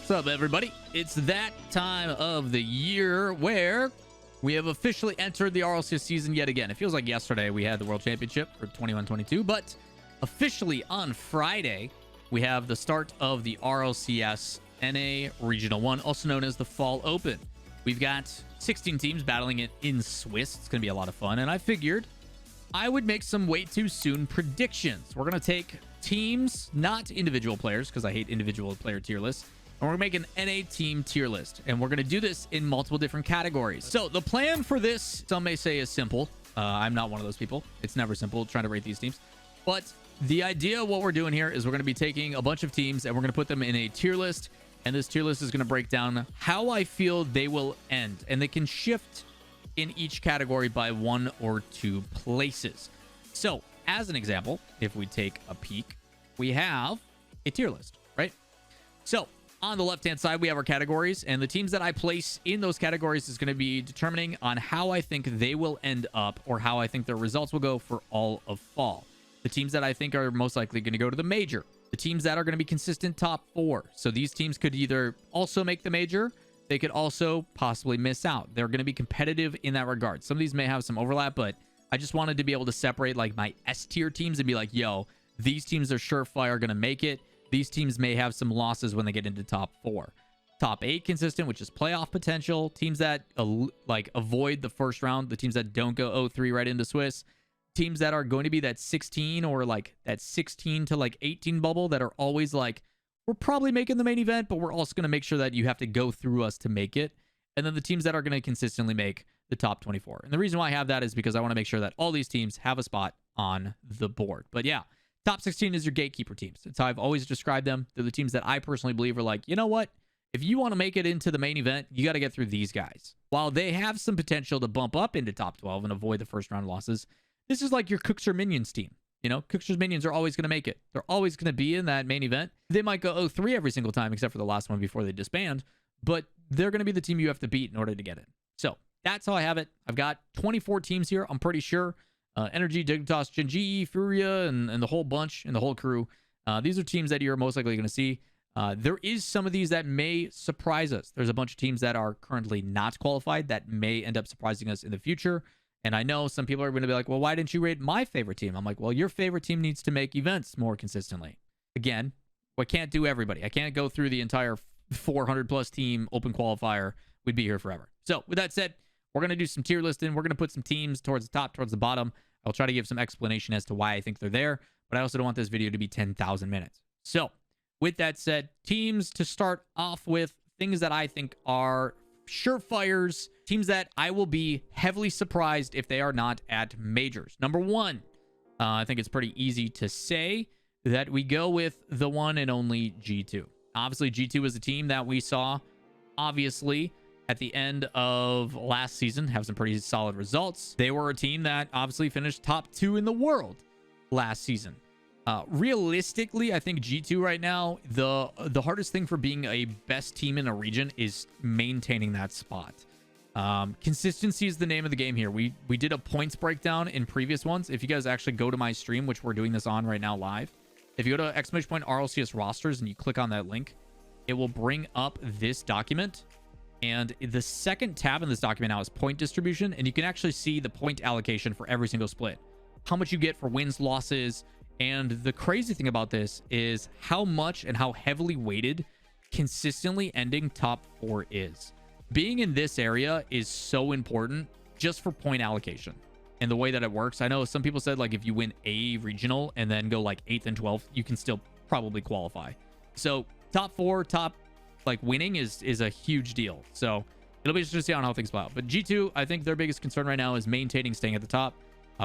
What's up, everybody? It's that time of the year where we have officially entered the RLCS season yet again. It feels like yesterday we had the World Championship for 21-22, but officially on Friday, we have the start of the RLCS NA Regional 1, also known as the Fall Open. We've got 16 teams battling it in Swiss. It's going to be a lot of fun, and I figured I would make some way too soon predictions. We're going to take teams, not individual players, because I hate individual player tier lists. And we're going to make an NA team tier list. And we're going to do this in multiple different categories. So the plan for this, some may say, is simple. I'm not one of those people. It's never simple trying to rate these teams. But the idea of what we're doing here is we're going to be taking a bunch of teams and we're going to put them in a tier list. And this tier list is going to break down how I feel they will end. And they can shift in each category by 1 or 2 places. So as an example, if we take a peek, we have a tier list, right? So on the left-hand side, we have our categories, and the teams that I place in those categories is going to be determining on how I think they will end up or how I think their results will go for all of fall. The teams that I think are most likely going to go to the major. The teams that are going to be consistent top 4. So these teams could either also make the major, they could also possibly miss out. They're going to be competitive in that regard. Some of these may have some overlap, but I just wanted to be able to separate like my S-tier teams and be like, yo, these teams are surefire going to make it. These teams may have some losses when they get into top 4. Top 8 consistent, which is playoff potential. Teams that like avoid the first round. The teams that don't go 0-3 right into Swiss. Teams that are going to be that 16 or like that 16 to like 18 bubble that are always like, we're probably making the main event, but we're also going to make sure that you have to go through us to make it. And then the teams that are going to consistently make the top 24. And the reason why I have that is because I want to make sure that all these teams have a spot on the board. But yeah, top 16 is your gatekeeper teams. It's how I've always described them. They're the teams that I personally believe are like, you know what? If you want to make it into the main event, you got to get through these guys. While they have some potential to bump up into top 12 and avoid the first round losses, this is like your Cookster Minions team. You know, Cookster's Minions are always going to make it. They're always going to be in that main event. They might go 0-3 every single time, except for the last one before they disband, but they're going to be the team you have to beat in order to get in. So that's how I have it. I've got 24 teams here, I'm pretty sure. NRG, Dignitas, gen.g, Furia, and the whole bunch, and the whole crew. These are teams that you're most likely going to see. There is some of these that may surprise us. There's a bunch of teams that are currently not qualified that may end up surprising us in the future. And I know some people are going to be like, well, why didn't you rate my favorite team? I'm like, well, your favorite team needs to make events more consistently. Again, I can't do everybody. I can't go through the entire 400-plus team open qualifier. We'd be here forever. So with that said, we're going to do some tier listing. We're going to put some teams towards the top, towards the bottom. I'll try to give some explanation as to why I think they're there, but I also don't want this video to be 10,000 minutes. So with that said, teams to start off with, things that I think are surefires, teams that I will be heavily surprised if they are not at majors. Number 1, I think it's pretty easy to say that we go with the one and only G2. Obviously, G2 was a team that we saw, obviously, at the end of last season, have some pretty solid results. They were a team that obviously finished top 2 in the world last season. Realistically, I think G2 right now, the hardest thing for being a best team in a region is maintaining that spot. Consistency is the name of the game here. We did a points breakdown in previous ones. If you guys actually go to my stream, which we're doing this on right now live, if you go to !RLCS rosters and you click on that link, it will bring up this document. And the second tab in this document now is point distribution, and you can actually see the point allocation for every single split. How much you get for wins, losses, and the crazy thing about this is how much and how heavily weighted consistently ending top 4 is. Being in this area is so important just for point allocation and the way that it works. I know some people said like if you win a regional and then go like 8th and 12th, you can still probably qualify. So top 4, top like winning is a huge deal. So it'll be interesting to see on how things play out. But G2, I think their biggest concern right now is maintaining staying at the top.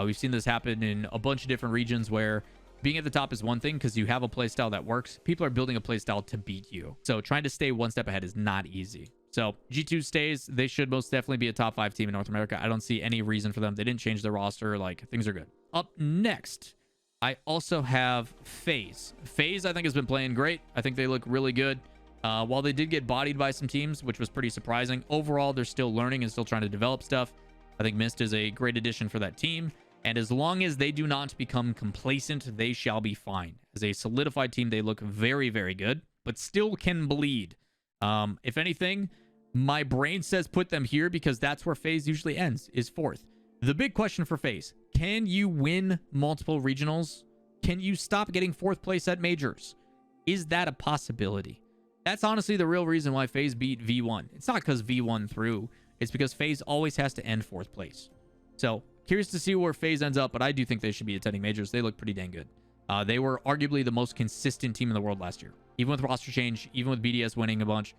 We've seen this happen in a bunch of different regions where being at the top is one thing because you have a playstyle that works. People are building a playstyle to beat you. So trying to stay one step ahead is not easy. So G2 stays. They should most definitely be a top 5 team in North America. I don't see any reason for them. They didn't change their roster. Like, things are good. Up next, I also have FaZe. FaZe, I think, has been playing great. I think they look really good. While they did get bodied by some teams, which was pretty surprising, overall, they're still learning and still trying to develop stuff. I think Mist is a great addition for that team. And as long as they do not become complacent, they shall be fine. As a solidified team, they look very, very good, but still can bleed. If anything, my brain says put them here because that's where FaZe usually ends, is 4th. The big question for FaZe, can you win multiple regionals? Can you stop getting 4th place at majors? Is that a possibility? That's honestly the real reason why FaZe beat V1. It's not because V1 threw. It's because FaZe always has to end 4th place. So, curious to see where FaZe ends up, but I do think they should be attending majors. They look pretty dang good. They were arguably the most consistent team in the world last year. Even with roster change, even with BDS winning a bunch,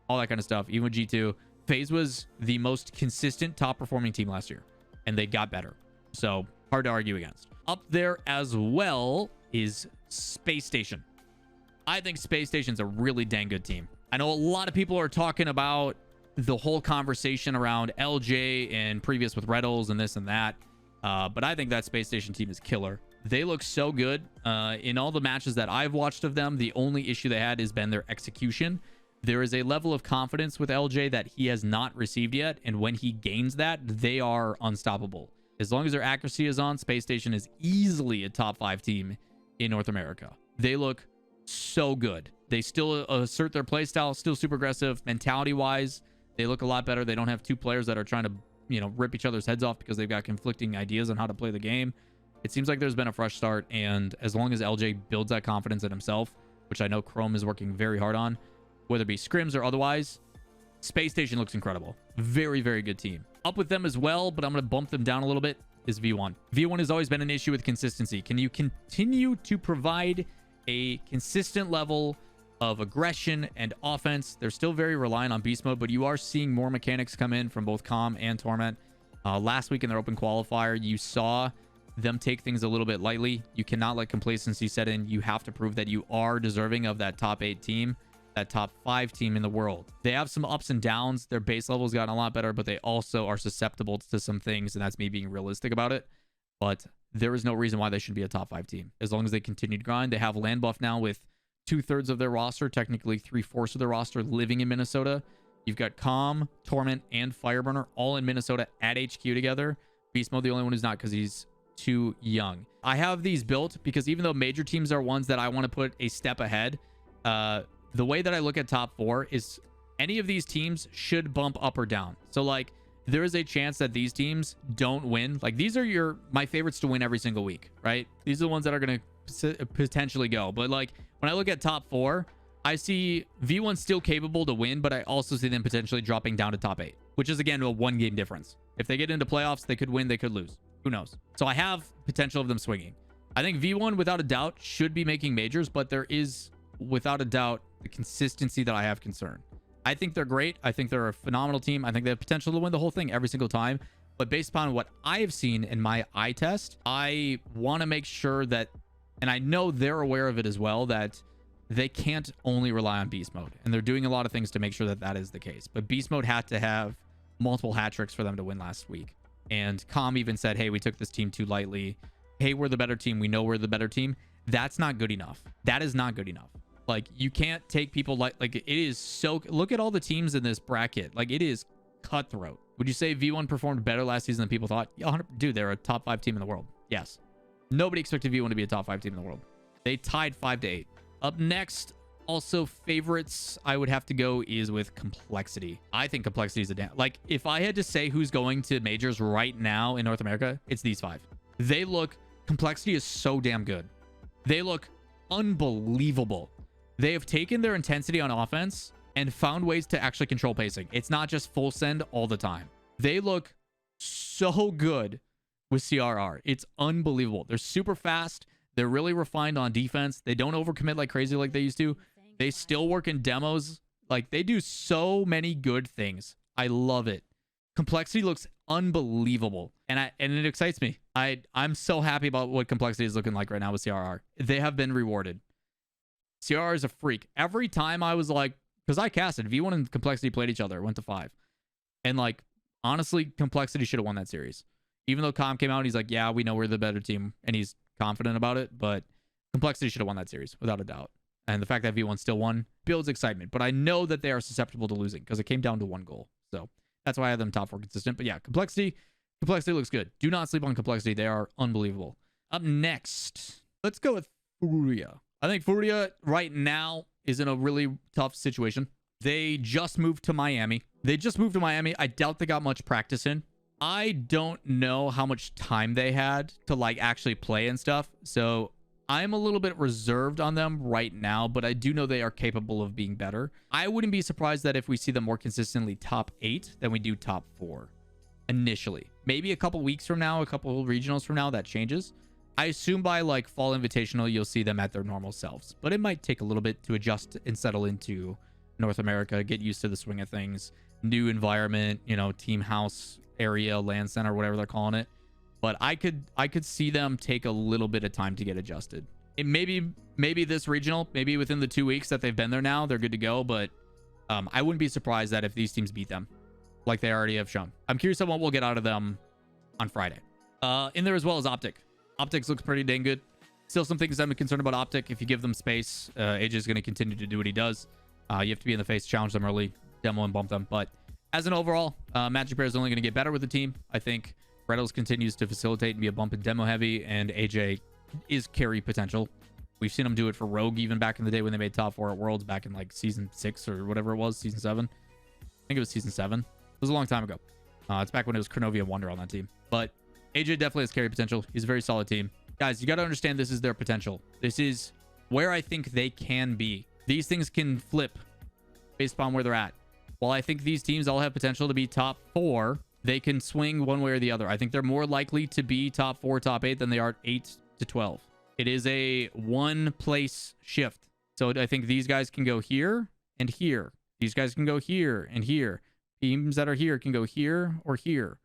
all that kind of stuff, even with G2, FaZe was the most consistent top-performing team last year, and they got better. So, hard to argue against. Up there as well is Space Station. I think Space Station's a really dang good team. I know a lot of people are talking about the whole conversation around LJ and previous with Reddles and this and that, but I think that Space Station team is killer. They look so good. In all the matches that I've watched of them, the only issue they had has been their execution. There is a level of confidence with LJ that he has not received yet, and when he gains that, they are unstoppable. As long as their accuracy is on, Space Station is easily a top 5 team in North America. They look so good. They still assert their playstyle, still super aggressive. Mentality-wise, they look a lot better. They don't have 2 players that are trying to, rip each other's heads off because they've got conflicting ideas on how to play the game. It seems like there's been a fresh start, and as long as LJ builds that confidence in himself, which I know Chrome is working very hard on, whether it be scrims or otherwise, Space Station looks incredible. Very, very good team. Up with them as well, but I'm going to bump them down a little bit, is V1. V1 has always been an issue with consistency. Can you continue to provide a consistent level of aggression and offense? They're still very reliant on beast mode, but you are seeing more mechanics come in from both Calm and Torment. Last week in their open qualifier, you saw them take things a little bit lightly. You cannot let complacency set in. You have to prove that you are deserving of that top 8 team, that top 5 team in the world. They have some ups and downs. Their base level has gotten a lot better, but they also are susceptible to some things, and that's me being realistic about it. But there is no reason why they should be a top 5 team. As long as they continue to grind, they have land buff now with 2/3 of their roster, technically 3/4 of their roster living in Minnesota. You've got Calm, Torment, and Fireburner all in Minnesota at HQ together. Beast Mode, the only one who's not because he's too young. I have these built because even though major teams are ones that I want to put a step ahead, the way that I look at top 4 is any of these teams should bump up or down. So like there is a chance that these teams don't win. Like these are my favorites to win every single week, right? These are the ones that are going to potentially go. But like when I look at top 4, I see V1 still capable to win, but I also see them potentially dropping down to top 8, which is again a 1 game difference. If they get into playoffs, they could win, they could lose. Who knows? So I have potential of them swinging. I think V1 without a doubt should be making majors, but there is without a doubt the consistency that I have concern. I think they're great. I think they're a phenomenal team. I think they have potential to win the whole thing every single time. But based upon what I have seen in my eye test, I want to make sure that, and I know they're aware of it as well, that they can't only rely on beast mode. And they're doing a lot of things to make sure that that is the case. But beast mode had to have multiple hat tricks for them to win last week. And Calm even said, hey, we took this team too lightly. Hey, we're the better team. We know we're the better team. That's not good enough. That is not good enough. Like, you can't take people like it is so... Look at all the teams in this bracket. Like, it is cutthroat. Would you say V1 performed better last season than people thought? Yeah, dude, they're a top 5 team in the world. Yes. Nobody expected V1 to be a top 5 team in the world. They tied 5-8. Up next, also favorites I would have to go is with Complexity. I think Complexity is a damn... Like, if I had to say who's going to majors right now in North America, it's these 5. They look... Complexity is so damn good. They look unbelievable. They have taken their intensity on offense and found ways to actually control pacing. It's not just full send all the time. They look so good with CRR. It's unbelievable. They're super fast. They're really refined on defense. They don't overcommit like crazy like they used to. They still work in demos. Like, they do so many good things. I love it. Complexity looks unbelievable. And it excites me. I'm so happy about what Complexity is looking like right now with CRR. They have been rewarded. CRR is a freak. Every time I was like, because I casted, V1 and Complexity played each other, went to 5. And like, honestly, Complexity should have won that series. Even though Com came out and he's like, yeah, we know we're the better team. And he's confident about it. But Complexity should have won that series, without a doubt. And the fact that V1 still won builds excitement. But I know that they are susceptible to losing because it came down to 1 goal. So that's why I have them top 4 consistent. But yeah, Complexity looks good. Do not sleep on Complexity. They are unbelievable. Up next, let's go with Furia. I think Furia right now is in a really tough situation. They just moved to Miami. I doubt they got much practice in. I don't know how much time they had to like actually play and stuff. So I'm a little bit reserved on them right now, but I do know they are capable of being better. I wouldn't be surprised that if we see them more consistently top 8 than we do top 4 initially. Maybe a couple weeks from now, a couple regionals from now, that changes. I assume by like fall invitational, you'll see them at their normal selves, but it might take a little bit to adjust and settle into North America, get used to the swing of things, new environment, you know, team house area, land center, whatever they're calling it. But I could see them take a little bit of time to get adjusted. It maybe this regional, maybe within the 2 weeks that they've been there now, they're good to go. But I wouldn't be surprised that if these teams beat them, like they already have shown. I'm curious on what we'll get out of them on Friday. In there as well as Optic. Optics looks pretty dang good. Still some things I'm concerned about Optic. If you give them space, AJ is going to continue to do what he does. You have to be in the face, challenge them early, demo and bump them. But as an overall, Magic Bear is only going to get better with the team. I think Reddles continues to facilitate and be a bump and demo heavy, and AJ is carry potential. We've seen him do it for Rogue even back in the day when they made top 4 at Worlds back in like season 6 or whatever it was, season 7. I think it was season 7. It was a long time ago. It's back when it was Cronovia and Wonder on that team. But AJ definitely has carry potential. He's a very solid team. Guys, you got to understand this is their potential. This is where I think they can be. These things can flip based upon where they're at. While I think these teams all have potential to be top 4, they can swing one way or the other. I think they're more likely to be top 4, top 8 than they are 8 to 12. It is a one-place shift. So I think these guys can go here and here. These guys can go here and here. Teams that are here can go here or here.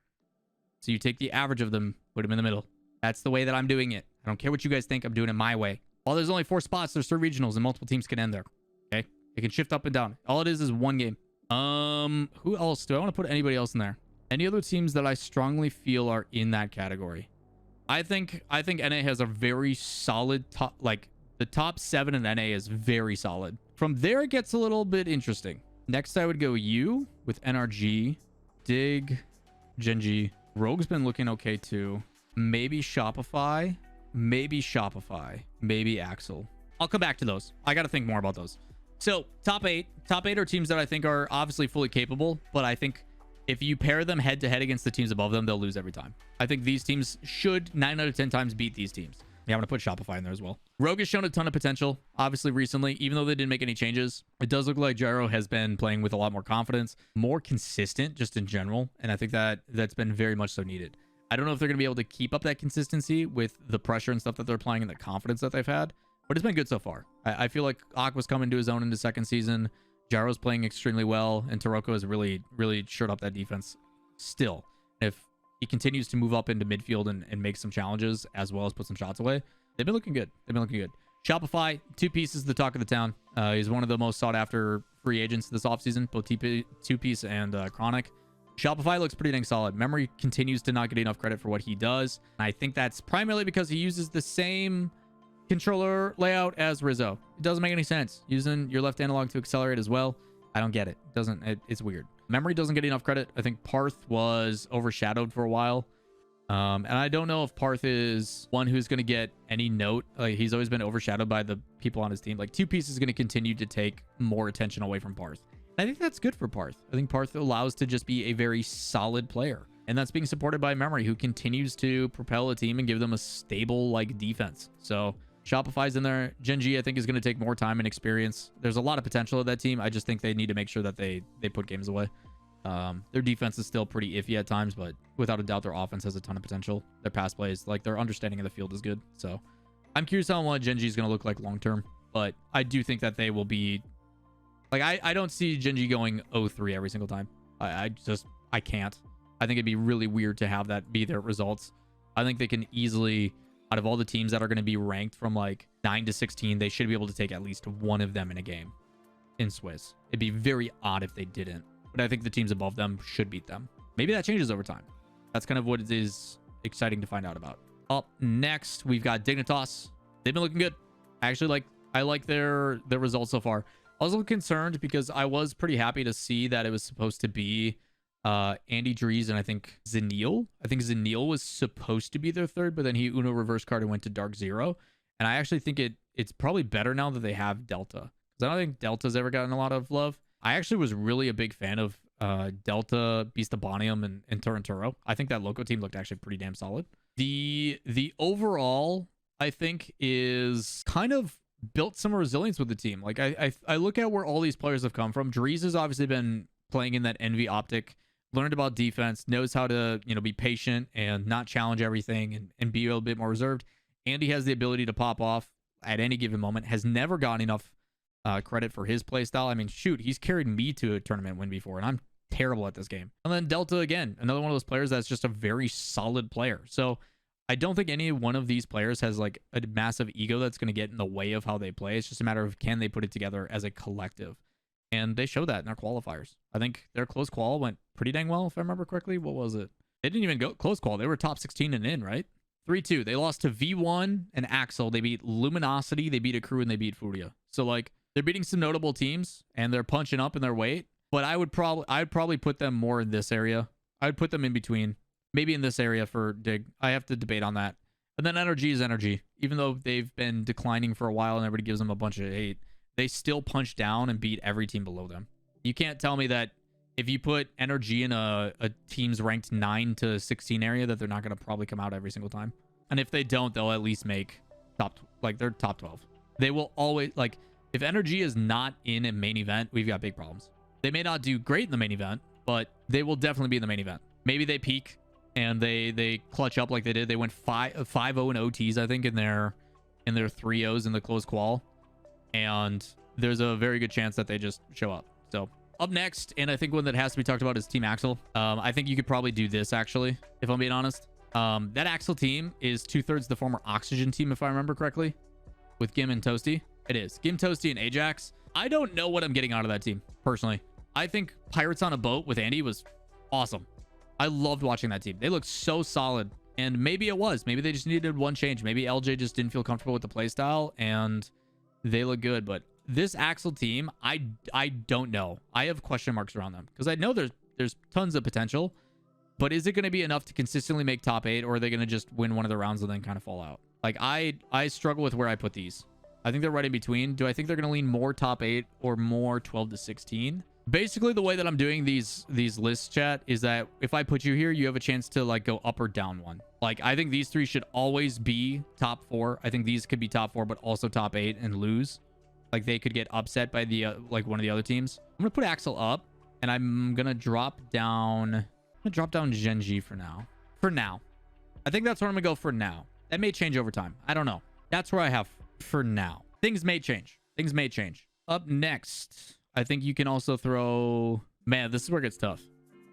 So you take the average of them, put them in the middle. That's the way that I'm doing it. I don't care what you guys think. I'm doing it my way. While there's only 4 spots, there's 3 regionals, and multiple teams can end there. Okay? It can shift up and down. All it is one game. Who else? Do I want to put anybody else in there? Any other teams that I strongly feel are in that category? I think NA has a very solid top, like the top 7 in NA is very solid. From there, it gets a little bit interesting. Next, I would go U with NRG, Dig, gen.g. Rogue's been looking okay too. Maybe Shopify, maybe Axel. I'll come back to those. I got to think more about those. So top 8 are teams that I think are obviously fully capable, but I think if you pair them head to head against the teams above them, they'll lose every time. I think these teams should 9 out of 10 times beat these teams. Yeah, I'm going to put Shopify in there as well. Rogue has shown a ton of potential, obviously recently, even though they didn't make any changes. It does look like Gyro has been playing with a lot more confidence, more consistent just in general. And I think that's been very much so needed. I don't know if they're going to be able to keep up that consistency with the pressure and stuff that they're applying and the confidence that they've had, but it's been good so far. I feel like Aqua's coming to his own in the second season. Gyro's playing extremely well, and Taroko has really shored up that defense still. If he continues to move up into midfield and make some challenges as well as put some shots away, they've been looking good. Shopify, 2 pieces, the talk of the town. He's one of the most sought after free agents this offseason, both 2-piece and Chronic. Shopify looks pretty dang solid. Memory continues to not get enough credit for what he does. And I think that's primarily because he uses the same controller layout as Rizzo. It doesn't make any sense using your left analog to accelerate as well. I don't get it. It's weird. Memory doesn't get enough credit. I think Parth was overshadowed for a while. And I don't know if Parth is one who's going to get any note. Like, he's always been overshadowed by the people on his team. Like, 2-piece is going to continue to take more attention away from Parth. I think that's good for Parth. I think Parth allows to just be a very solid player. And that's being supported by Memory, who continues to propel a team and give them a stable, like, defense. So Shopify's in there. Gen.g, I think, is going to take more time and experience. There's a lot of potential of that team. I just think they need to make sure that they put games away. Their defense is still pretty iffy at times, but without a doubt, their offense has a ton of potential. Their pass plays, like, their understanding of the field is good. So I'm curious on what Gen.g is going to look like long-term. But I do think that they will be... Like, I don't see Gen.g going 0-3 every single time. I can't. I think it'd be really weird to have that be their results. I think they can easily, out of all the teams that are going to be ranked from like 9 to 16, they should be able to take at least one of them in a game in Swiss. It'd be very odd if they didn't. But I think the teams above them should beat them. Maybe that changes over time. That's kind of what it is exciting to find out about. Up next, we've got Dignitas. They've been looking good. I like their results so far. I was a little concerned because I was pretty happy to see that it was supposed to be Andy Dries and I think Zenil. I think Zenil was supposed to be their third, but then he Uno reverse card and went to Dark Zero. And I actually think it's probably better now that they have Delta. Because I don't think Delta's ever gotten a lot of love. I actually was really a big fan of Delta, Beastabonium, and Turinturo. I think that loco team looked actually pretty damn solid. The overall, I think, is kind of built some resilience with the team. Like I look at where all these players have come from. Dries has obviously been playing in that Envy optic, learned about defense, knows how to, you know, be patient and not challenge everything and be a little bit more reserved. Andy has the ability to pop off at any given moment, has never gotten enough credit for his play style. I mean, shoot, he's carried me to a tournament win before, and I'm terrible at this game. And then Delta, again, another one of those players that's just a very solid player. So I don't think any one of these players has like a massive ego that's going to get in the way of how they play. It's just a matter of can they put it together as a collective. And they showed that in their qualifiers. I think their close qual went pretty dang well, if I remember correctly. What was it? They didn't even go close qual. They were top 16 and in, right? 3-2. They lost to V1 and Axel. They beat Luminosity, they beat Accru, and they beat Furia. So like they're beating some notable teams and they're punching up in their weight. But I'd probably put them more in this area. I'd put them in between. Maybe in this area for Dig. I have to debate on that. And then NRG is NRG. Even though they've been declining for a while and everybody gives them a bunch of hate, they still punch down and beat every team below them. You can't tell me that if you put NRG in a team's ranked 9 to 16 area that they're not going to probably come out every single time. And if they don't, they'll at least make they're top 12. They will always, like, if NRG is not in a main event, we've got big problems. They may not do great in the main event, but they will definitely be in the main event. Maybe they peak and they clutch up like they did. They went 5-0 in OTs, I think, in their 3-0s in the close qual. And there's a very good chance that they just show up. So up next, and I think one that has to be talked about, is Team Axel. I think you could probably do this, actually, if I'm being honest. That Axel team is 2/3 the former Oxygen team, if I remember correctly, with Gim and Toasty. It is. Gim, Toasty, and Ajax. I don't know what I'm getting out of that team, personally. I think Pirates on a Boat with Andy was awesome. I loved watching that team. They looked so solid. And maybe it was. Maybe they just needed one change. Maybe LJ just didn't feel comfortable with the playstyle, and they look good. But this Axel team, I don't know. I have question marks around them because I know there's tons of potential. But is it going to be enough to consistently make top 8, or are they going to just win one of the rounds and then kind of fall out? Like, I struggle with where I put these. I think they're right in between. Do I think they're going to lean more top 8 or more 12 to 16? Basically, the way that I'm doing these lists, chat, is that if I put you here, you have a chance to like go up or down one. Like, I think these 3 should always be top 4. I think these could be top 4, but also top 8 and lose. Like, they could get upset by the like one of the other teams. I'm gonna put Axel up, and I'm gonna drop down. I'm gonna drop down gen.g for now. For now, I think that's where I'm gonna go for now. That may change over time. I don't know. That's where I have for now. Things may change. Things may change. Up next, I think you can also throw... Man, this is where it gets tough.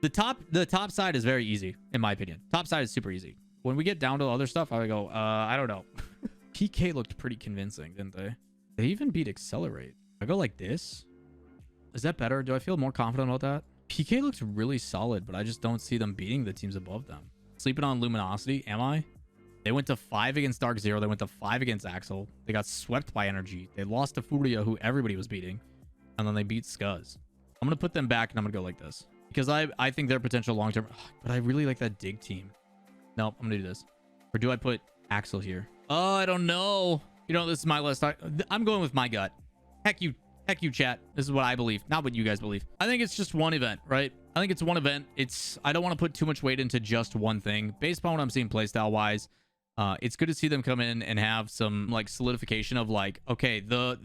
The top side is very easy, in my opinion. Top side is super easy. When we get down to the other stuff, I go, I don't know. PK looked pretty convincing, didn't they? They even beat Accelerate. I go like this. Is that better? Do I feel more confident about that? PK looks really solid, but I just don't see them beating the teams above them. Sleeping on Luminosity, am I? They went to 5 against Dark Zero. They went to 5 against Axel. They got swept by NRG. They lost to Furia, who everybody was beating. And then they beat Scuzz. I'm going to put them back, and I'm going to go like this. Because I think their potential long-term... But I really like that Dig team. Nope, I'm going to do this. Or do I put Axel here? Oh, I don't know. You know, this is my list. I'm going with my gut. Heck you, chat. This is what I believe, not what you guys believe. I think it's just one event, right? I think it's one event. I don't want to put too much weight into just one thing. Based upon what I'm seeing playstyle-wise, it's good to see them come in and have some like solidification of like, okay, the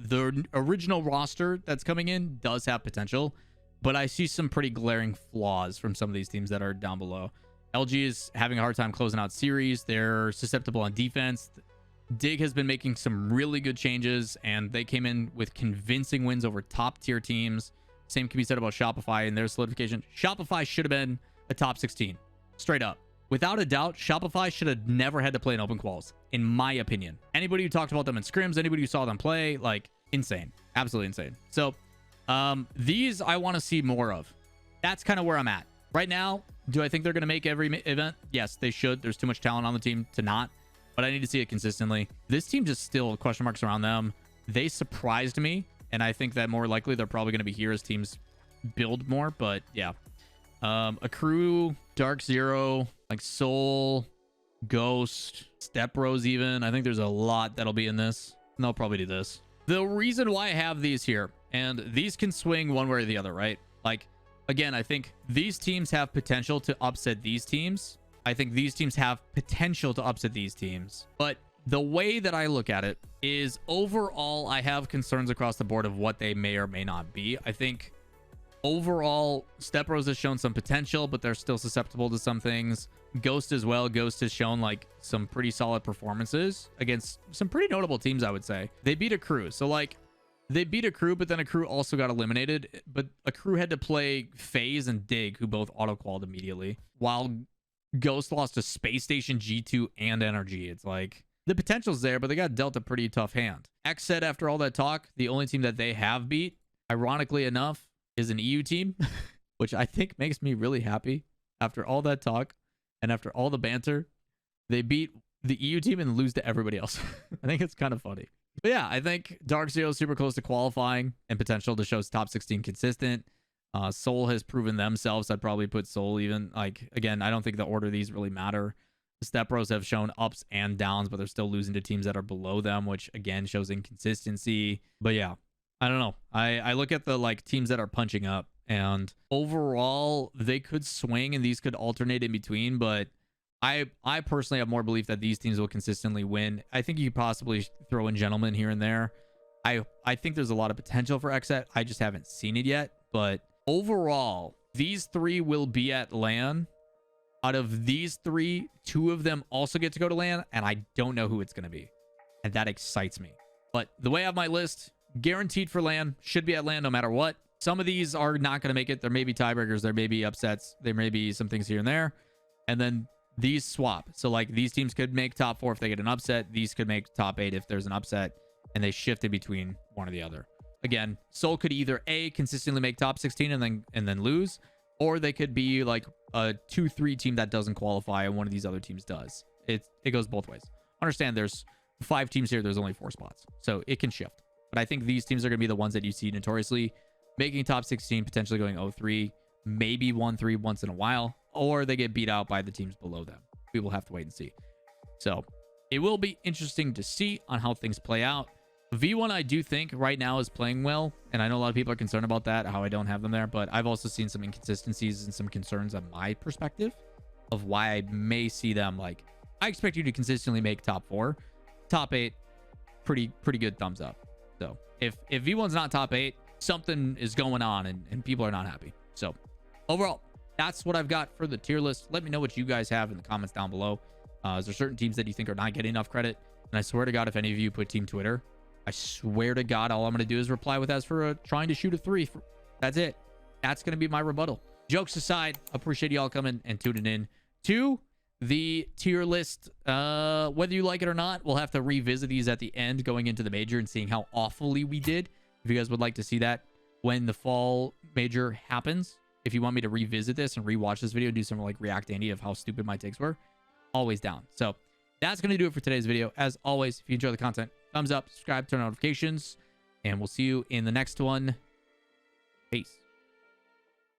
original roster that's coming in does have potential, but I see some pretty glaring flaws from some of these teams that are down below. LG is having a hard time closing out series. They're susceptible on defense. Dig has been making some really good changes, and they came in with convincing wins over top tier teams. Same can be said about Shopify and their solidification. Shopify should have been a top 16, straight up. Without a doubt, Shopify should have never had to play in open quals, in my opinion. Anybody who talked about them in scrims, anybody who saw them play, like, insane. Absolutely insane. So, these I want to see more of. That's kind of where I'm at. Right now, do I think they're going to make every event? Yes, they should. There's too much talent on the team to not. But I need to see it consistently. This team just still question marks around them. They surprised me, and I think that more likely they're probably going to be here as teams build more. But yeah, Accru, Dark Zero, like Soul, Ghost, Step Bros even. I think there's a lot that'll be in this, and they'll probably do this. The reason why I have these here And these can swing one way or the other, right? Like, again, I think these teams have potential to upset these teams. I think these teams have potential to upset these teams. But the way that I look at it is overall, I have concerns across the board of what they may or may not be. I think overall, Step Bros has shown some potential, but they're still susceptible to some things. Ghost as well. Ghost has shown like some pretty solid performances against some pretty notable teams, I would say. They beat a crew. So like they beat a crew, but then a crew also got eliminated. But a crew had to play FaZe and Dig, who both auto-qualled immediately, while Ghost lost to Space Station, G2, and NRG. It's like the potential's there, but they got dealt a pretty tough hand. X said after all that talk, the only team that they have beat, ironically enough, is an EU team, which I think makes me really happy. After all that talk and after all the banter, they beat the EU team and lose to everybody else. I think it's kind of funny. But yeah, I think Dark Zero is super close to qualifying and potential to show top 16 consistent. Seoul has proven themselves. I'd probably put Seoul even. Like, again, I don't think the order of these really matter. The Step Bros have shown ups and downs, but they're still losing to teams that are below them, which again shows inconsistency. But yeah, I don't know. I look at the like teams that are punching up, and overall they could swing and these could alternate in between, but I personally have more belief that these teams will consistently win. I think you could possibly throw in Gentlemen here and there. I think there's a lot of potential for XSET. I just haven't seen it yet, but overall, these three will be at LAN. Out of these three, two of them also get to go to LAN, and I don't know who it's going to be. And that excites me. But the way I have my list, guaranteed for LAN, should be at LAN no matter what. Some of these are not going to make it. There may be tiebreakers. There may be upsets. There may be some things here and there. And then these swap. So like these teams could make top 4 if they get an upset. These could make top 8 if there's an upset. And they shift in between one or the other. Again, Seoul could either A, consistently make top 16 and then lose, or they could be like a 2-3 team that doesn't qualify and one of these other teams does. It goes both ways. Understand there's 5 teams here. There's only 4 spots. So it can shift. But I think these teams are going to be the ones that you see notoriously making top 16, potentially going 0-3, maybe 1-3 once in a while, or they get beat out by the teams below them. We will have to wait and see. So it will be interesting to see on how things play out. V1, I do think right now is playing well, and I know a lot of people are concerned about that, how I don't have them there, but I've also seen some inconsistencies and some concerns on my perspective of why I may see them. Like, I expect you to consistently make top 4, top 8, pretty good thumbs up. So if V1's not top 8, something is going on and people are not happy. So overall, that's what I've got for the tier list. Let me know what you guys have in the comments down below. Is there certain teams that you think are not getting enough credit? And I swear to God, if any of you put Team Twitter, I swear to God, all I'm going to do is reply with as for trying to shoot a 3. That's it. That's going to be my rebuttal. Jokes aside, appreciate y'all coming and tuning in to the tier list. Whether you like it or not, we'll have to revisit these at the end going into the major and seeing how awfully we did. If you guys would like to see that when the fall major happens, if you want me to revisit this and rewatch this video and do some like React Andy of how stupid my takes were, always down. So that's going to do it for today's video. As always, if you enjoy the content, thumbs up, subscribe, turn on notifications, and we'll see you in the next one. Peace.